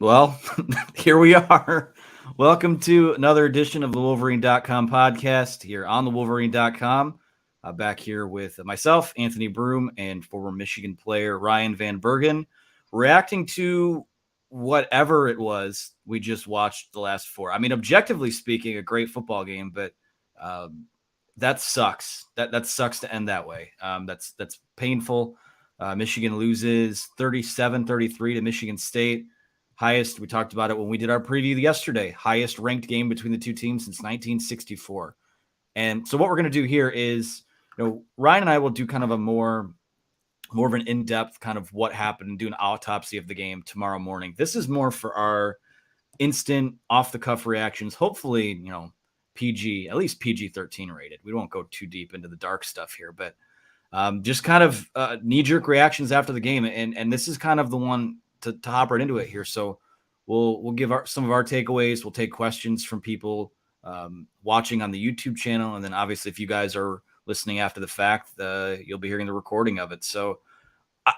Well, here we are. Welcome to another edition of the Wolverine.com podcast here on the Wolverine.com. Back here with myself, Anthony Broome, and former Michigan player Ryan Van Bergen, reacting to whatever it was we just watched the last four. I mean, objectively speaking, a great football game, but that sucks. That sucks to end that way. That's painful. Michigan loses 37-33 to Michigan State. Highest, we talked about it when we did our preview yesterday, highest ranked game between the two teams since 1964. And so what we're going to do here is, Ryan and I will do kind of a more of an in-depth kind of what happened and do an autopsy of the game tomorrow morning. This is more for our instant off-the-cuff reactions, hopefully, PG, at least PG-13 rated. We won't go too deep into the dark stuff here, but just kind of knee-jerk reactions after the game. And this is kind of the one to hop right into it here. So we'll give some of our takeaways. We'll take questions from people watching on the YouTube channel. And then obviously if you guys are listening after the fact, you'll be hearing the recording of it. So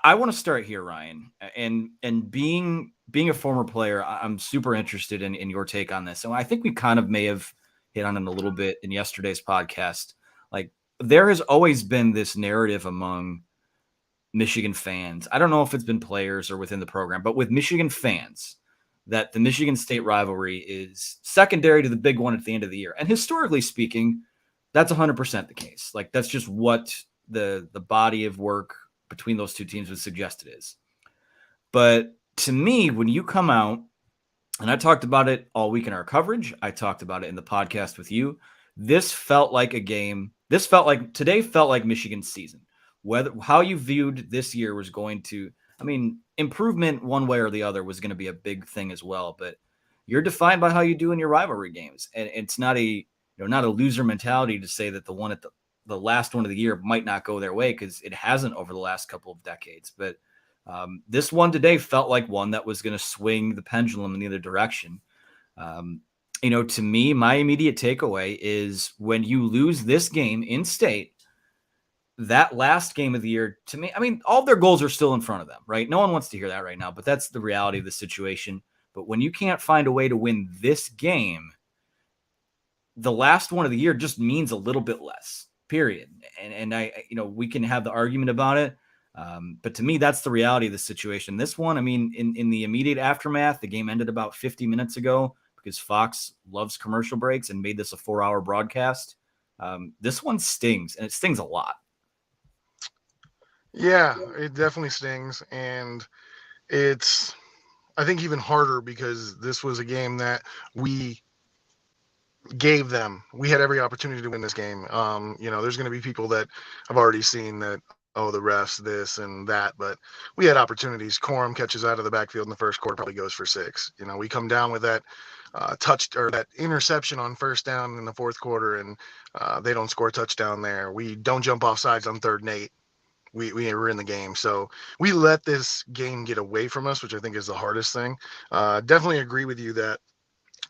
I want to start here, Ryan, and being a former player, I'm super interested in your take on this. And I think we kind of may have hit on it a little bit in yesterday's podcast. Like, there has always been this narrative among Michigan fans. I don't know if it's been players or within the program, but with Michigan fans, that the Michigan State rivalry is secondary to the big one at the end of the year. And historically speaking, that's 100% the case. Like, that's just what the body of work between those two teams would suggest it is. But to me, when you come out, and I talked about it all week in our coverage, I talked about it in the podcast with you, this felt like a game. Today felt like Michigan's season. How you viewed this year was going to, improvement one way or the other was going to be a big thing as well. But you're defined by how you do in your rivalry games, and it's not a loser mentality to say that the last one of the year might not go their way, because it hasn't over the last couple of decades. But this one today felt like one that was going to swing the pendulum in the other direction. To me, my immediate takeaway is when you lose this game in state, that last game of the year, to me, all their goals are still in front of them, right? No one wants to hear that right now, but that's the reality of the situation. But when you can't find a way to win this game, the last one of the year just means a little bit less, period. And we can have the argument about it. But to me, that's the reality of the situation. This one, in the immediate aftermath, the game ended about 50 minutes ago because Fox loves commercial breaks and made this a 4-hour broadcast. This one stings, and it stings a lot. Yeah, it definitely stings. And it's, I think, even harder because this was a game that we gave them. We had every opportunity to win this game. There's going to be people that have already seen that, oh, the refs, this and that, but we had opportunities. Corum catches out of the backfield in the first quarter, probably goes for 6. We come down with that that interception on first down in the fourth quarter, and they don't score a touchdown there. We don't jump off sides on 3rd and 8. We were in the game. So we let this game get away from us, which I think is the hardest thing. Definitely agree with you that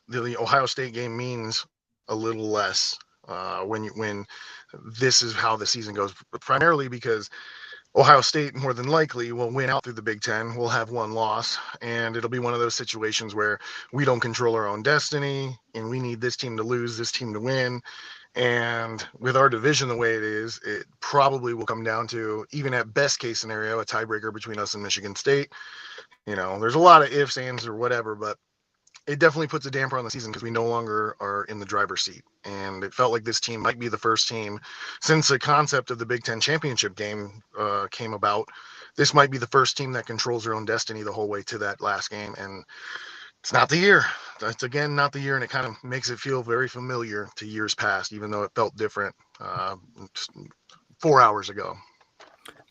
the Ohio State game means a little less when this is how the season goes, primarily because Ohio State more than likely will win out through the Big Ten. We'll have one loss, and it'll be one of those situations where we don't control our own destiny, and we need this team to lose, this team to win. And with our division the way it is, it probably will come down to, even at best case scenario, a tiebreaker between us and Michigan State. There's a lot of ifs, ands, or whatever, but it definitely puts a damper on the season because we no longer are in the driver's seat. And it felt like this team might be the first team since the concept of the Big Ten championship game came about. This might be the first team that controls their own destiny the whole way to that last game. And it's not the year. That's, again, not the year. And it kind of makes it feel very familiar to years past, even though it felt different 4 hours ago.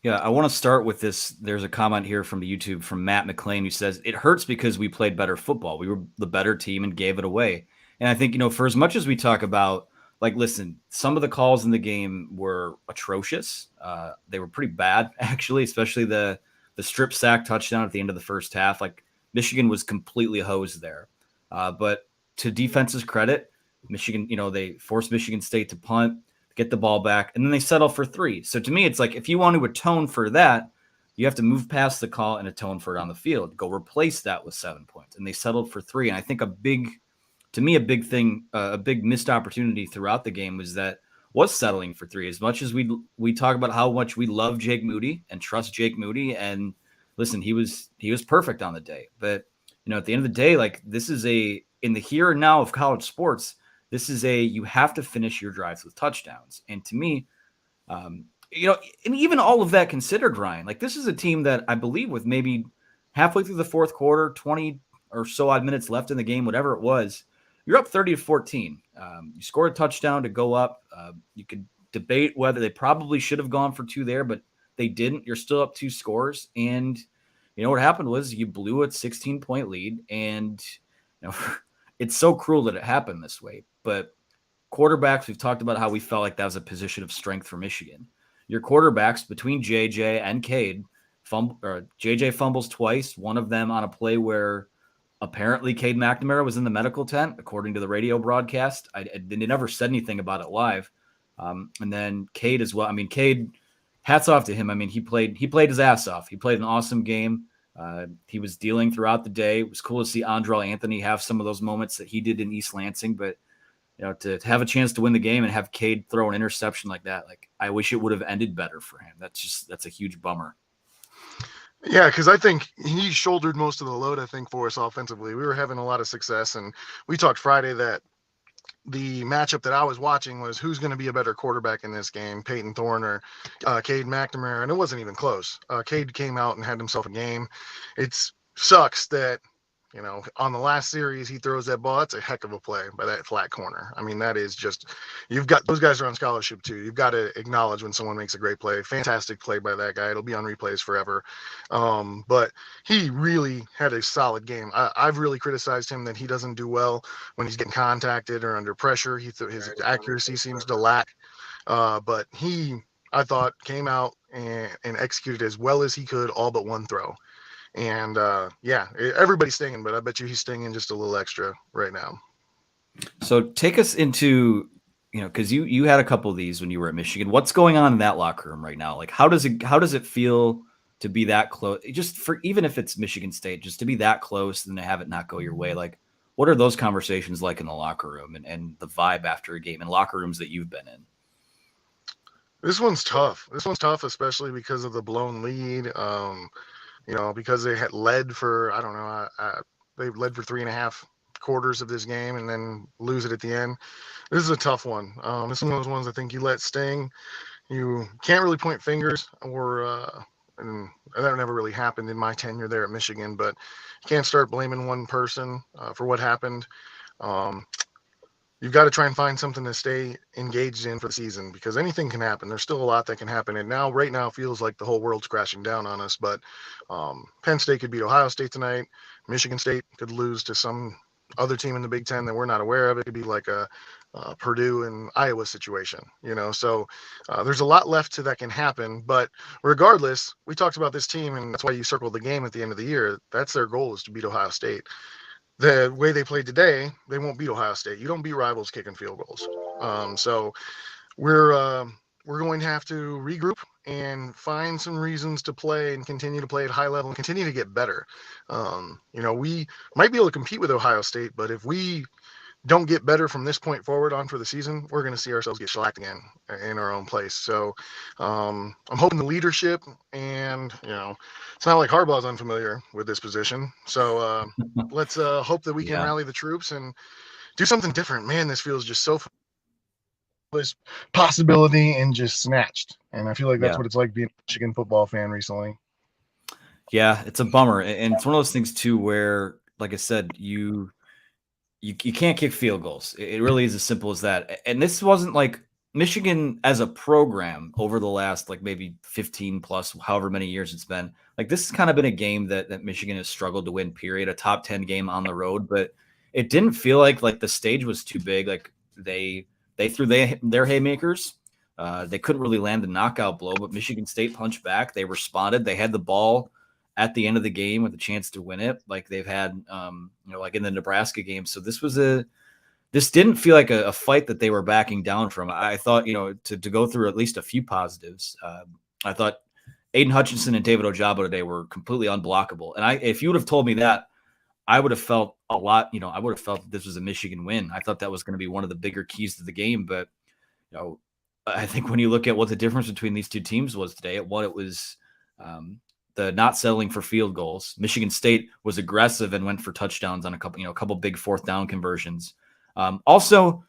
Yeah, I want to start with this. There's a comment here from YouTube from Matt McLean who says, it hurts because we played better football. We were the better team and gave it away. And I think, for as much as we talk about, listen, some of the calls in the game were atrocious. They were pretty bad, actually, especially the strip sack touchdown at the end of the first half. Michigan was completely hosed there. But to defense's credit, Michigan, they forced Michigan State to punt, get the ball back, and then they settle for 3. So to me, it's like, if you want to atone for that, you have to move past the call and atone for it on the field. Go replace that with 7 points. And they settled for 3. And I think a big thing, a big missed opportunity throughout the game was settling for 3. As much as we talk about how much we love Jake Moody and trust Jake Moody, and listen, he was perfect on the day. But at the end of the day, like, this is in the here and now of college sports, this is you have to finish your drives with touchdowns. And to me, and even all of that considered, Ryan, like, this is a team that I believe with maybe halfway through the fourth quarter, 20 or so odd minutes left in the game, whatever it was, you're up 30-14. You scored a touchdown to go up. You could debate whether they probably should have gone for 2 there, but they didn't. You're still up 2 scores. And what happened was you blew a 16-point lead. And it's so cruel that it happened this way. But quarterbacks, we've talked about how we felt like that was a position of strength for Michigan. Your quarterbacks between JJ and Cade, JJ fumbles twice, one of them on a play where apparently Cade McNamara was in the medical tent, according to the radio broadcast. They never said anything about it live. And then Cade as well. I mean, Cade, hats off to him. I mean, he played his ass off. He played an awesome game. He was dealing throughout the day. It was cool to see Andrel Anthony have some of those moments that he did in East Lansing, but to have a chance to win the game and have Cade throw an interception like that, like, I wish it would have ended better for him. That's a huge bummer. Yeah, because I think he shouldered most of the load, I think, for us offensively. We were having a lot of success, and we talked Friday that the matchup that I was watching was who's going to be a better quarterback in this game, Peyton Thorne or Cade McNamara, and it wasn't even close. Cade came out and had himself a game. It sucks that, on the last series, he throws that ball. That's a heck of a play by that flat corner. I mean, that is just, you've got, those guys are on scholarship too. You've got to acknowledge when someone makes a great play. Fantastic play by that guy. It'll be on replays forever. But he really had a solid game. I've really criticized him that he doesn't do well when he's getting contacted or under pressure. His accuracy seems to lack. But he, I thought, came out and executed as well as he could, all but one throw. And everybody's stinging, but I bet you he's stinging just a little extra right now. So take us into, because you had a couple of these when you were at Michigan. What's going on in that locker room right now? Like, how does it feel to be that close? Just for, even if it's Michigan State, just to be that close and to have it not go your way. Like, what are those conversations like in the locker room and the vibe after a game in locker rooms that you've been in? This one's tough. Especially because of the blown lead. Because they had led for, I don't know, they led for 3.5 quarters of this game and then lose it at the end. This is a tough one. This is one of those ones I think you let sting. You can't really point fingers and that never really happened in my tenure there at Michigan, but you can't start blaming one person for what happened. You've got to try and find something to stay engaged in for the season, because anything can happen. There's still a lot that can happen. And right now feels like the whole world's crashing down on us. But Penn State could beat Ohio State tonight. Michigan State could lose to some other team in the Big Ten that we're not aware of. It could be like a Purdue and Iowa situation, So there's a lot left to that can happen. But regardless, we talked about this team, and that's why you circled the game at the end of the year. That's their goal, is to beat Ohio State. The way they played today, they won't beat Ohio State. You don't beat rivals kicking field goals. So we're going to have to regroup and find some reasons to play and continue to play at high level and continue to get better. We might be able to compete with Ohio State, but if we don't get better from this point forward on for the season, we're going to see ourselves get shellacked again in our own place. So I'm hoping the leadership, and it's not like Harbaugh's unfamiliar with this position. So let's hope that we can rally the troops and do something different. Man, this feels just so this possibility and just snatched. And I feel like that's what it's like being a Michigan football fan recently. Yeah, it's a bummer. And it's one of those things too, where, like I said, you can't kick field goals. It really is as simple as that. And this wasn't like Michigan as a program over the last, like, maybe 15 plus, however many years it's been. Like, this has kind of been a game that Michigan has struggled to win, period, a top 10 game on the road. But it didn't feel like the stage was too big. Like, they threw their haymakers. They couldn't really land the knockout blow, but Michigan State punched back. They responded. They had the ball at the end of the game with a chance to win it, like they've had, like in the Nebraska game. So this didn't feel like a fight that they were backing down from. I thought, to go through at least a few positives. I thought Aiden Hutchinson and David Ojabo today were completely unblockable. And if you would have told me that, I would have felt a lot, I would have felt that this was a Michigan win. I thought that was going to be one of the bigger keys to the game. But, I think when you look at what the difference between these two teams was today, it was the not settling for field goals. Michigan State was aggressive and went for touchdowns on a couple big fourth down conversions. Also,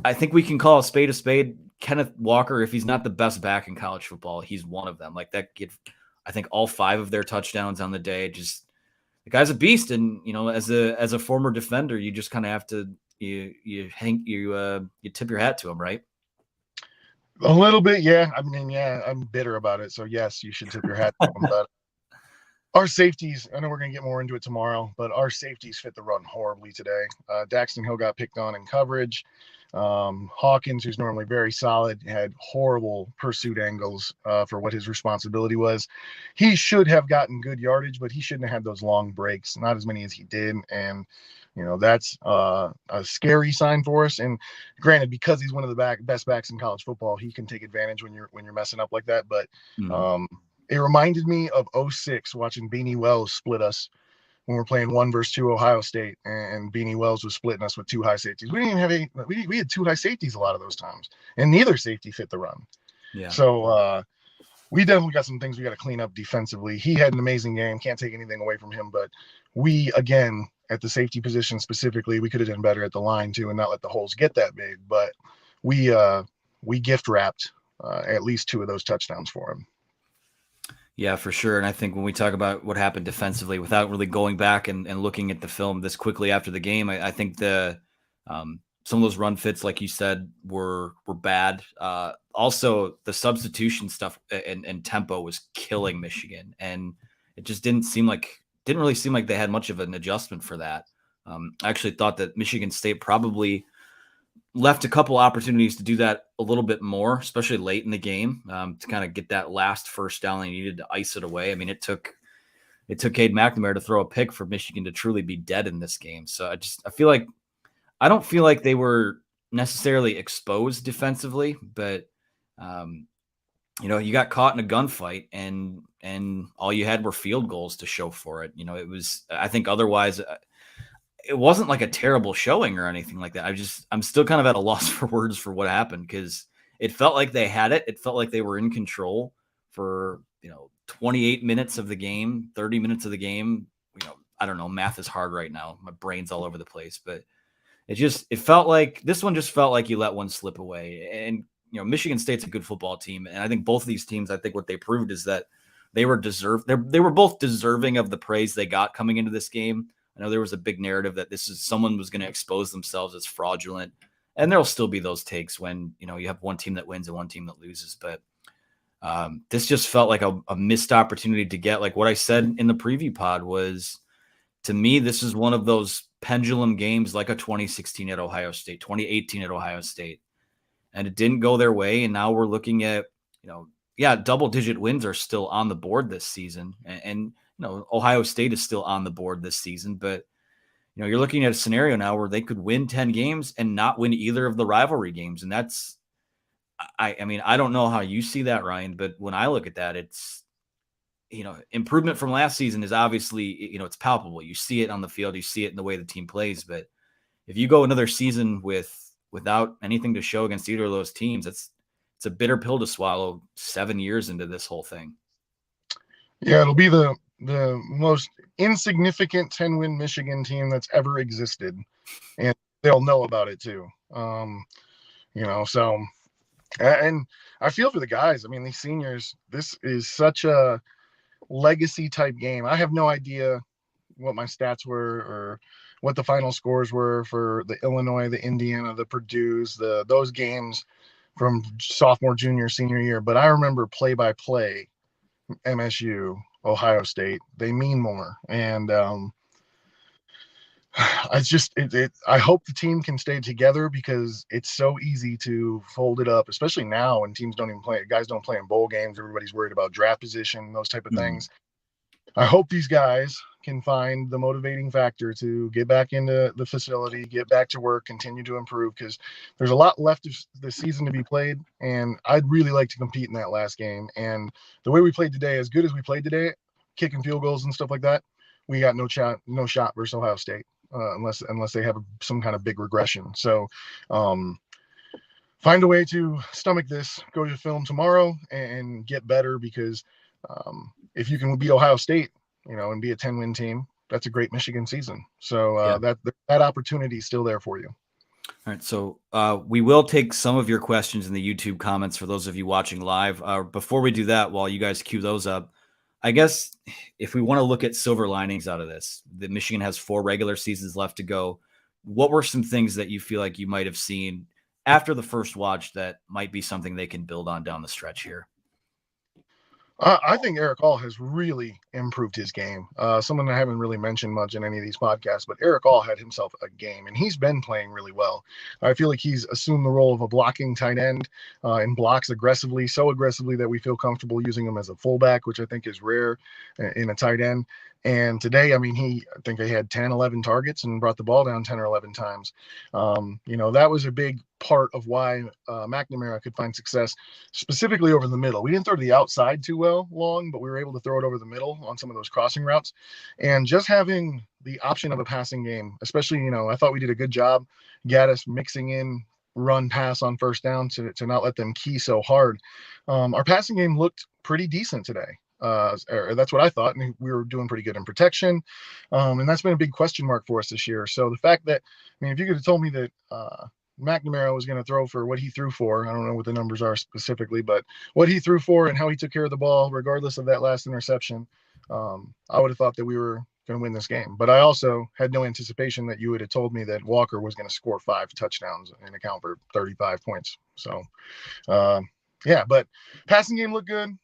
I think we can call a spade. Kenneth Walker, if he's not the best back in college football, he's one of them. Like that kid, I think all 5 of their touchdowns on the day, just the guy's a beast. And, as a former defender, you just kind of have to, you tip your hat to him, right? A little bit. Yeah. I mean, yeah, I'm bitter about it. So yes, you should tip your hat to him. But our safeties, I know we're going to get more into it tomorrow, but our safeties fit the run horribly today. Daxton Hill got picked on in coverage. Hawkins, who's normally very solid, had horrible pursuit angles for what his responsibility was. He should have gotten good yardage, but he shouldn't have had those long breaks, not as many as he did. And that's a scary sign for us. And granted, because he's one of the best backs in college football, he can take advantage when you're messing up like that. But it reminded me of 06 watching Beanie Wells split us when we're playing 1 versus 2 Ohio State, and Beanie Wells was splitting us with 2 high safeties. We didn't even have we had 2 high safeties a lot of those times, and neither safety fit the run. Yeah. So we definitely got some things we got to clean up defensively. He had an amazing game. Can't take anything away from him, but we, again, at the safety position specifically, we could have done better at the line too and not let the holes get that big. But we gift wrapped at least 2 of those touchdowns for him. Yeah, for sure. And I think when we talk about what happened defensively, without really going back and looking at the film this quickly after the game, I think some of those run fits, like you said, were bad. Also, the substitution stuff and tempo was killing Michigan, and it just didn't really seem like they had much of an adjustment for that. I actually thought that Michigan State probably left a couple opportunities to do that a little bit more, especially late in the game, to kind of get that last first down they needed to ice it away. I mean, it took Cade McNamara to throw a pick for Michigan to truly be dead in this game. So I don't feel like they were necessarily exposed defensively, but you got caught in a gunfight and all you had were field goals to show for it. I think otherwise it wasn't like a terrible showing or anything like that. I'm still kind of at a loss for words for what happened, because it felt like they had it. It felt like they were in control for, 28 minutes of the game, 30 minutes of the game. I don't know. Math is hard right now. My brain's all over the place, but it felt like this one just felt like you let one slip away. And, Michigan State's a good football team. And I think both of these teams, I think what they proved is that they were both deserving of the praise they got coming into this game. I know there was a big narrative that someone was going to expose themselves as fraudulent, and there'll still be those takes when, you have one team that wins and one team that loses. But this just felt like a missed opportunity to get, like what I said in the preview pod was, to me, this is one of those pendulum games like a 2016 at Ohio State, 2018 at Ohio State. And it didn't go their way. And now we're looking at, double-digit wins are still on the board this season. And Ohio State is still on the board this season, but you're looking at a scenario now where they could win 10 games and not win either of the rivalry games. And that's, I mean, I don't know how you see that, Ryan, but when I look at that, it's, improvement from last season is obviously, it's palpable. You see it on the field, you see it in the way the team plays. But if you go another season without anything to show against either of those teams, it's a bitter pill to swallow 7 years into this whole thing. Yeah, it'll be the most insignificant 10-win Michigan team that's ever existed, and they'll know about it too. So, and I feel for the guys. I mean, these seniors, this is such a legacy type game. I have no idea what my stats were or what the final scores were for the Illinois, the Indiana, the Purdue's, those games from sophomore, junior, senior year. But I remember play-by-play MSU, Ohio State. They mean more. And I hope the team can stay together, because it's so easy to fold it up, especially now when teams don't even play. Guys don't play in bowl games. Everybody's worried about draft position, those type of things. I hope these guys can find the motivating factor to get back into the facility, get back to work, continue to improve, because there's a lot left of the season to be played, and I'd really like to compete in that last game. And the way we played today, as good as we played today, kicking field goals and stuff like that, we got no shot versus Ohio State, unless they have some kind of big regression. So find a way to stomach this, go to film tomorrow and get better, because if you can beat Ohio State, and be a 10-win team, that's a great Michigan season. So that opportunity is still there for you. All right, so we will take some of your questions in the YouTube comments for those of you watching live. Before we do that, while you guys queue those up, I guess if we want to look at silver linings out of this, that Michigan has 4 regular seasons left to go. What were some things that you feel like you might have seen after the first watch that might be something they can build on down the stretch here? I think Eric Hall has really improved his game. Someone I haven't really mentioned much in any of these podcasts, but Eric Hall had himself a game, and he's been playing really well. I feel like he's assumed the role of a blocking tight end and blocks aggressively, so aggressively that we feel comfortable using him as a fullback, which I think is rare in a tight end. And today, I think they had 10, 11 targets and brought the ball down 10 or 11 times. That was a big part of why McNamara could find success, specifically over the middle. We didn't throw to the outside too long, but we were able to throw it over the middle on some of those crossing routes. And just having the option of a passing game, especially, I thought we did a good job, Gaddis mixing in run pass on first down to not let them key so hard. Our passing game looked pretty decent today. That's what I thought, and we were doing pretty good in protection, and that's been a big question mark for us this year. So the fact that, if you could have told me that McNamara was going to throw for what he threw for, I don't know what the numbers are specifically, but what he threw for and how he took care of the ball, regardless of that last interception, I would have thought that we were going to win this game. But I also had no anticipation that you would have told me that Walker was going to score 5 touchdowns and account for 35 points. So, but passing game looked good.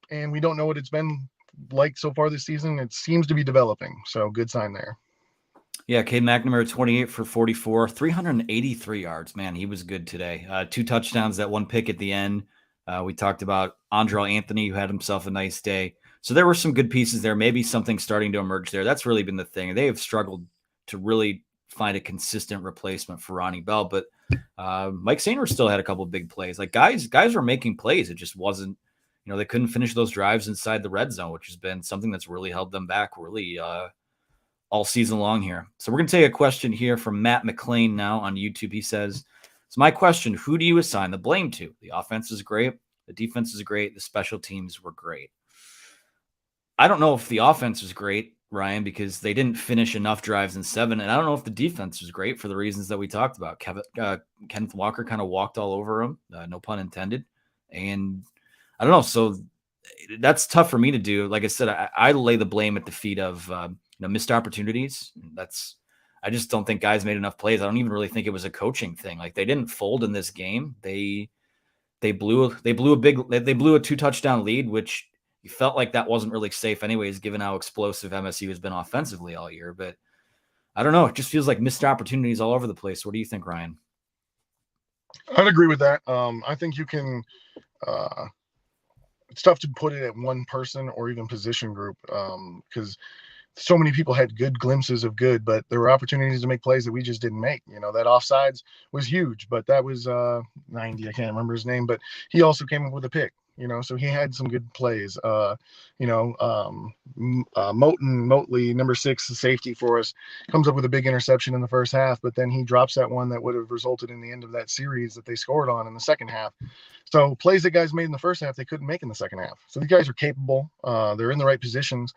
And we don't know what it's been like so far this season. It seems to be developing, so good sign there. Yeah, Cade McNamara, 28 for 44, 383 yards. Man, he was good today. 2 touchdowns, that 1 pick at the end. We talked about Andrel Anthony, who had himself a nice day. So there were some good pieces there. Maybe something starting to emerge there. That's really been the thing. They have struggled to really find a consistent replacement for Ronnie Bell, but Mike Sainer still had a couple of big plays. Like guys were making plays. It just wasn't, they couldn't finish those drives inside the red zone, which has been something that's really held them back all season long here. So we're going to take a question here from Matt McLean now on YouTube. He says, so my question, who do you assign the blame to? The offense is great. The defense is great. The special teams were great. I don't know if the offense was great, Ryan, because they didn't finish enough drives in 7. And I don't know if the defense was great for the reasons that we talked about. Kenneth Walker kind of walked all over him, no pun intended. And I don't know. So that's tough for me to do. Like I said, I lay the blame at the feet of missed opportunities. I just don't think guys made enough plays. I don't even really think it was a coaching thing. Like they didn't fold in this game. They blew a 2-touchdown lead, which you felt like that wasn't really safe anyways, given how explosive MSU has been offensively all year. But I don't know. It just feels like missed opportunities all over the place. What do you think, Ryan? I'd agree with that. I think you can it's tough to put it at one person or even position group because so many people had good glimpses of good, but there were opportunities to make plays that we just didn't make. That offsides was huge, but that was 90. I can't remember his name, but he also came up with a pick. So he had some good plays. Motley, number 6, the safety for us, comes up with a big interception in the first half, but then he drops that one that would have resulted in the end of that series that they scored on in the second half. So plays that guys made in the first half, they couldn't make in the second half. So these guys are capable. They're in the right positions.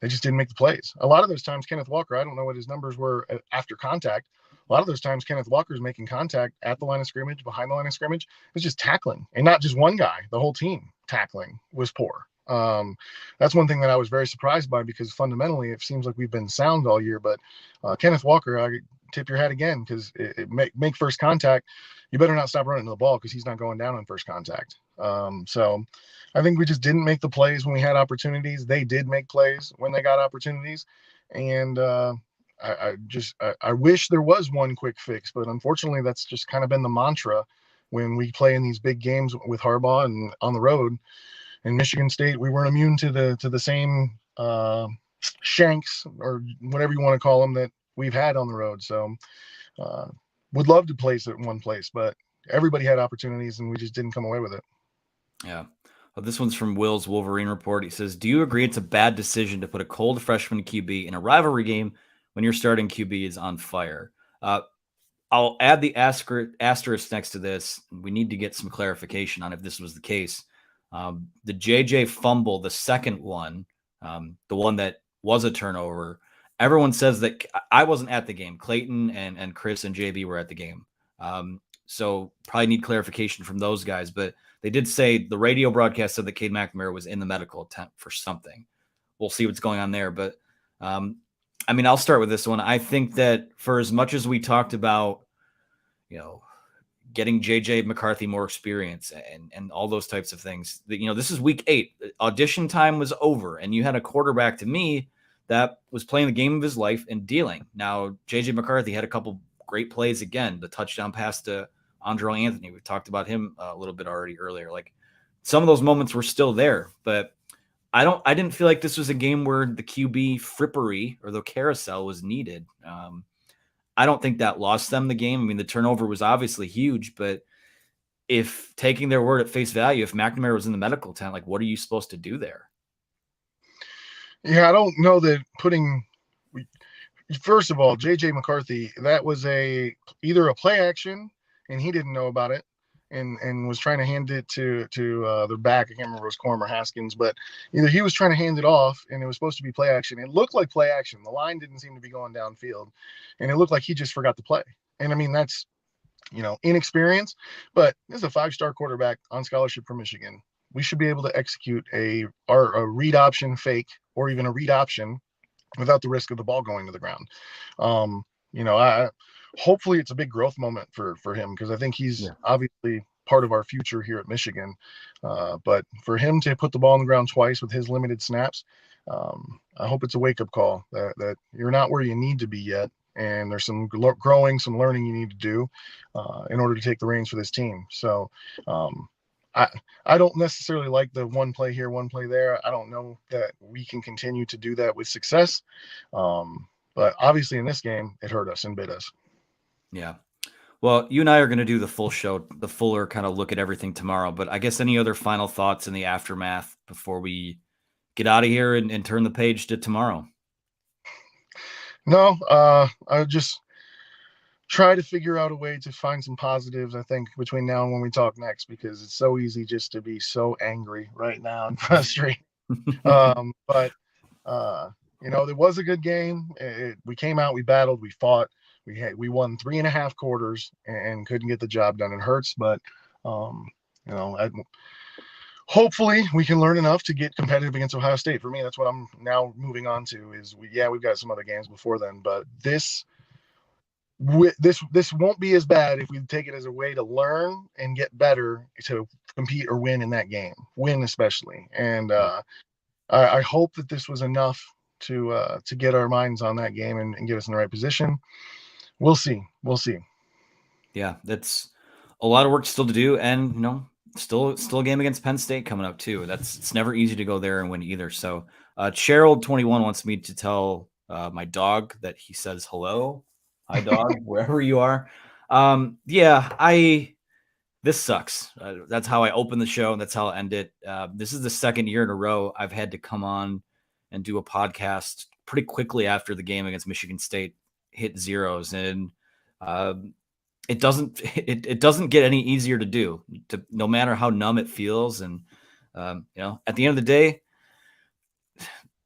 They just didn't make the plays. A lot of those times, Kenneth Walker, I don't know what his numbers were after contact. A lot of those times, Kenneth Walker's making contact at the line of scrimmage, behind the line of scrimmage. It's just tackling, and not just one guy. The whole team tackling was poor. That's one thing that I was very surprised by, because fundamentally it seems like we've been sound all year. But Kenneth Walker, I tip your hat again, because make first contact. You better not stop running the ball, because he's not going down on first contact. So I think we just didn't make the plays when we had opportunities. They did make plays when they got opportunities, and I wish there was one quick fix, but unfortunately that's just kind of been the mantra when we play in these big games with Harbaugh and on the road. In Michigan State, we weren't immune to the same shanks or whatever you want to call them that we've had on the road. So would love to place it in one place, but everybody had opportunities and we just didn't come away with it. Yeah. Well, this one's from Will's Wolverine Report. He says, do you agree it's a bad decision to put a cold freshman QB in a rivalry game when your starting QB is on fire? I'll add the asterisk next to this. We need to get some clarification on if this was the case. The JJ fumble, the second one, the one that was a turnover, everyone says that I wasn't at the game. Clayton and Chris and JB were at the game. So probably need clarification from those guys. But they did say the radio broadcast said that Cade McNamara was in the medical tent for something. We'll see what's going on there. But I mean, I'll start with this one. I think that for as much as we talked about, getting JJ McCarthy more experience and all those types of things, this is week 8. Audition time was over, and you had a quarterback, to me, that was playing the game of his life and dealing. Now, JJ McCarthy had a couple great plays again. The touchdown pass to Andre Anthony. We talked about him a little bit already earlier. Like, some of those moments were still there, but I didn't feel like this was a game where the QB frippery or the carousel was needed. I don't think that lost them the game. I mean, the turnover was obviously huge, but if taking their word at face value, if McNamara was in the medical tent, like, what are you supposed to do there? Yeah, I don't know that first of all, JJ McCarthy, that was either a play action and he didn't know about it and was trying to hand it to their back. I can't remember if it was Corm or Haskins, but either he was trying to hand it off and it was supposed to be play action. It looked like play action. The line didn't seem to be going downfield, and it looked like he just forgot to play. And I mean, that's, inexperience, but this is a 5-star quarterback on scholarship for Michigan. We should be able to execute a read option fake or even a read option without the risk of the ball going to the ground. Hopefully it's a big growth moment for him, because I think he's obviously part of our future here at Michigan. But for him to put the ball on the ground twice with his limited snaps, I hope it's a wake-up call that you're not where you need to be yet, and there's some growing, some learning you need to do in order to take the reins for this team. So I don't necessarily like the one play here, one play there. I don't know that we can continue to do that with success. But obviously in this game, it hurt us and bit us. Yeah. Well, you and I are going to do the full show, the fuller kind of look at everything tomorrow. But I guess any other final thoughts in the aftermath before we get out of here and turn the page to tomorrow? No, I just try to figure out a way to find some positives, I think, between now and when we talk next, because it's so easy just to be so angry right now and frustrated. But there was a good game. We came out, we battled, we fought. We won 3.5 quarters and couldn't get the job done. It hurts, but hopefully we can learn enough to get competitive against Ohio State. For me, that's what I'm now moving on to. We've got some other games before then, but this won't be as bad if we take it as a way to learn and get better to compete or win in that game, win especially. And I hope that this was enough to get our minds on that game and get us in the right position. We'll see. Yeah, that's a lot of work still to do, and still a game against Penn State coming up too. It's never easy to go there and win either. So Cheryl 21 wants me to tell my dog that he says hello. Hi, dog, wherever you are. This sucks. That's how I open the show, and that's how I'll end it. This is the second year in a row I've had to come on and do a podcast pretty quickly after the game against Michigan State hit zeros, and it doesn't get any easier to do, no matter how numb it feels. And at the end of the day,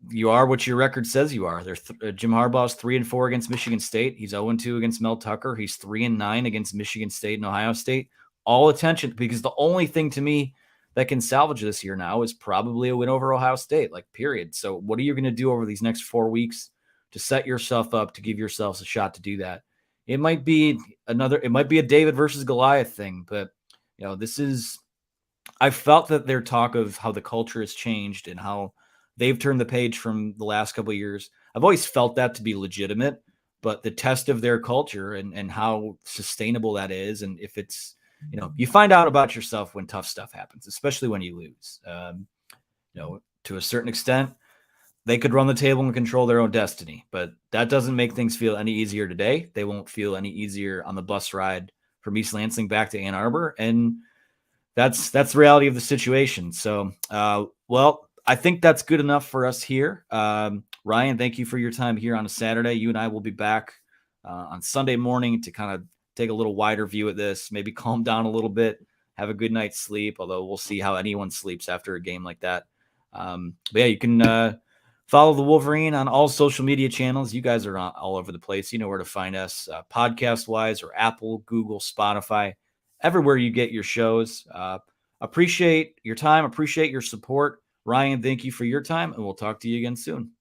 you are what your record says you are. Jim Harbaugh's 3-4 against Michigan State. He's 0-2 against Mel Tucker. He's 3-9 against Michigan State and Ohio State. All attention, because the only thing to me that can salvage this year now is probably a win over Ohio State, period. So what are you going to do over these next 4 weeks to set yourself up to give yourselves a shot to do that? It might be a David versus Goliath thing, but I felt that their talk of how the culture has changed and how they've turned the page from the last couple of years. I've always felt that to be legitimate, but the test of their culture and how sustainable that is, and if it's, you find out about yourself when tough stuff happens, especially when you lose. To a certain extent, they could run the table and control their own destiny, but that doesn't make things feel any easier today. They won't feel any easier on the bus ride from East Lansing back to Ann Arbor. And that's the reality of the situation. So, well, I think that's good enough for us here. Ryan, thank you for your time here on a Saturday. You and I will be back on Sunday morning to kind of take a little wider view at this, maybe calm down a little bit, have a good night's sleep, although we'll see how anyone sleeps after a game like that. But yeah, you can follow the Wolverine on all social media channels. You guys are all over the place. You know where to find us podcast-wise, or Apple, Google, Spotify, everywhere you get your shows. Appreciate your time. Appreciate your support. Ryan, thank you for your time, and we'll talk to you again soon.